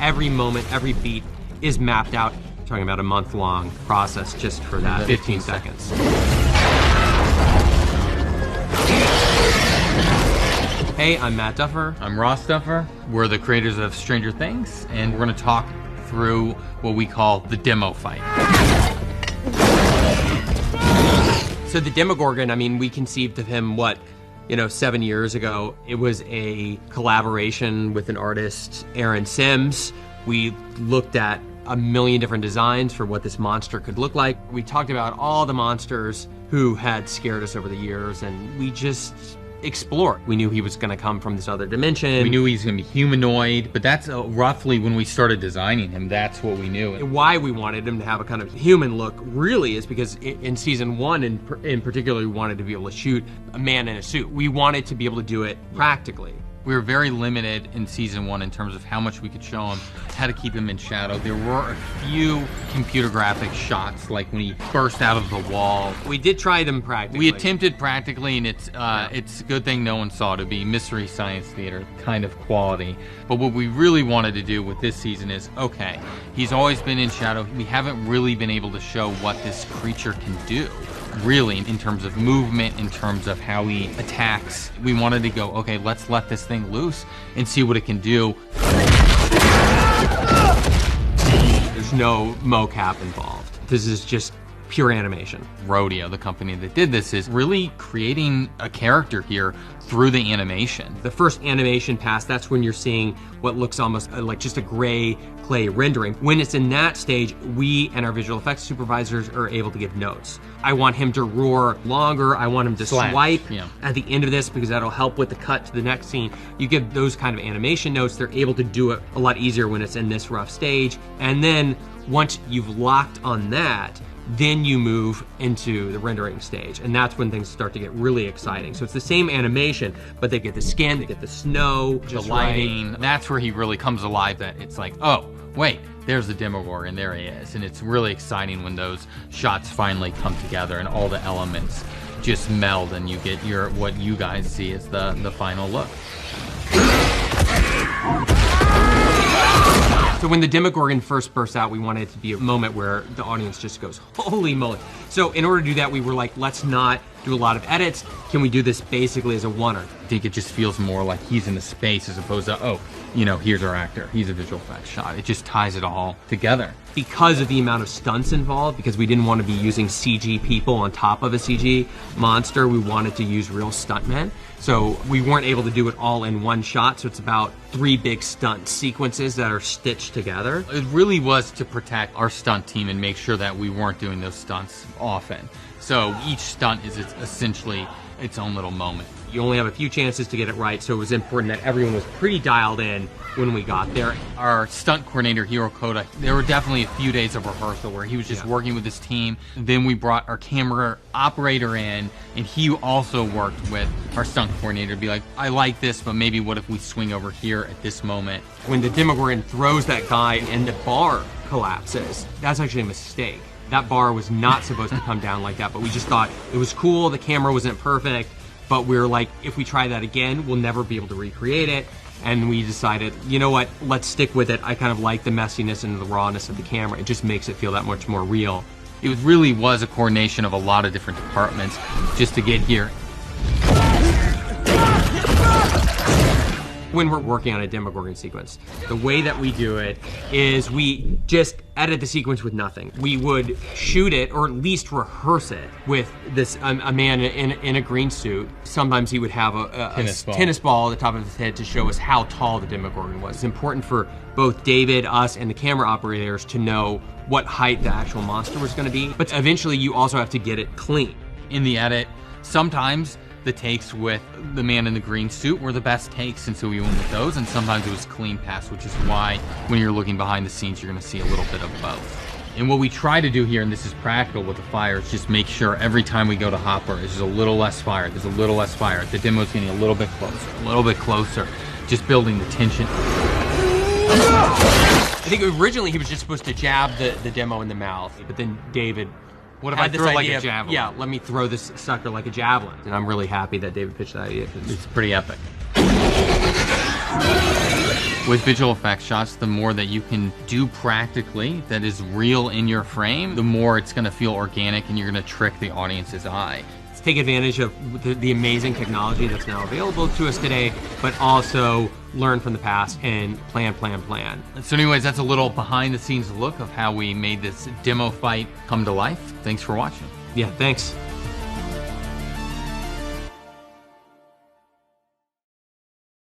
Every moment, every beat is mapped out. We're talking about a month-long process just for that 15 seconds. Hey, I'm Matt Duffer. I'm Ross Duffer. We're the creators of Stranger Things, and we're going to talk through what we call the demo fight. So the Damogorgon, I mean, we conceived of him, 7 years ago. It was a collaboration with an artist, Aaron Sims. We looked at a million different designs for what this monster could look like. We talked about all the monsters who had scared us over the years, and we just explored. We knew he was going to come from this other dimension. We knew he's going to be humanoid, but that's roughly when we started designing him, that's what we knew. Why we wanted him to have a kind of human look really is because in season 1 in particular, we wanted to be able to shoot a man in a suit. We wanted to be able to do it practically. We were very limited in season 1 in terms of how much we could show him, how to keep him in shadow. There were a few computer graphic shots, like when he burst out of the wall. We did try them practically. We attempted practically, and it's a good thing no one saw it. To be Mystery Science Theater kind of quality. But what we really wanted to do with this season is, okay, he's always been in shadow. We haven't really been able to show what this creature can do, really, in terms of movement, in terms of how he attacks. We wanted to go, okay, let's let this thing loose and see what it can do. There's no mocap involved. This is just pure animation. Rodeo, the company that did this, is really creating a character here through the animation. The first animation pass, that's when you're seeing what looks almost like just a gray clay rendering. When it's in that stage, we and our visual effects supervisors are able to give notes. I want him to roar longer. I want him to swipe at the end of this because that'll help with the cut to the next scene. You give those kind of animation notes. They're able to do it a lot easier when it's in this rough stage. And then once you've locked on that, then you move into the rendering stage, and that's when things start to get really exciting. So it's the same animation, but they get the skin, they get the snow, the lighting. Right. That's where he really comes alive. That it's like, oh, wait, there's the Demogorgon, there he is. And it's really exciting when those shots finally come together and all the elements just meld, and you get what you guys see as the final look. So when the Damogorgon first bursts out, we wanted it to be a moment where the audience just goes, holy moly. So in order to do that, we were like, let's not do a lot of edits. Can we do this basically as a one-er? I think it just feels more like he's in the space as opposed to, here's our actor. He's a visual effects shot. It just ties it all together. Because of the amount of stunts involved, because we didn't want to be using CG people on top of a CG monster, we wanted to use real stuntmen. So we weren't able to do it all in one shot, so it's about 3 big stunt sequences that are stitched together. It really was to protect our stunt team and make sure that we weren't doing those stunts often. So each stunt is essentially its own little moment. You only have a few chances to get it right, so it was important that everyone was pretty dialed in when we got there. Our stunt coordinator, Hiro Koda, there were definitely a few days of rehearsal where he was just working with his team. Then we brought our camera operator in, and he also worked with our stunt coordinator to be like, I like this, but maybe what if we swing over here at this moment? When the Demogorgon throws that guy and the bar collapses, that's actually a mistake. That bar was not supposed to come down like that, but we just thought it was cool, the camera wasn't perfect, but we were like, if we try that again, we'll never be able to recreate it. And we decided, you know what, let's stick with it. I kind of like the messiness and the rawness of the camera. It just makes it feel that much more real. It really was a coordination of a lot of different departments just to get here. When we're working on a Damogorgon sequence, the way that we do it is we just edit the sequence with nothing. We would shoot it, or at least rehearse it, with this a man in a green suit. Sometimes he would have a tennis ball at the top of his head to show us how tall the Damogorgon was. It's important for both David, us, and the camera operators to know what height the actual monster was going to be. But eventually, you also have to get it clean. In the edit, sometimes the takes with the man in the green suit were the best takes, and so we went with those, and sometimes it was clean pass, which is why when you're looking behind the scenes, you're gonna see a little bit of both. And what we try to do here, and this is practical with the fire, is just make sure every time we go to hopper, there's a little less fire, there's a little less fire. The demo's getting a little bit closer, just building the tension. I think originally he was just supposed to jab the demo in the mouth, but then David, what if I throw like a javelin? Yeah, let me throw this sucker like a javelin. And I'm really happy that David pitched that idea. It's pretty epic. With visual effects shots, the more that you can do practically that is real in your frame, the more it's going to feel organic and you're going to trick the audience's eye. Let's take advantage of the amazing technology that's now available to us today, but also learn from the past and plan. So anyways, that's a little behind the scenes look of how we made this demo fight come to life. Thanks for watching. Yeah, thanks.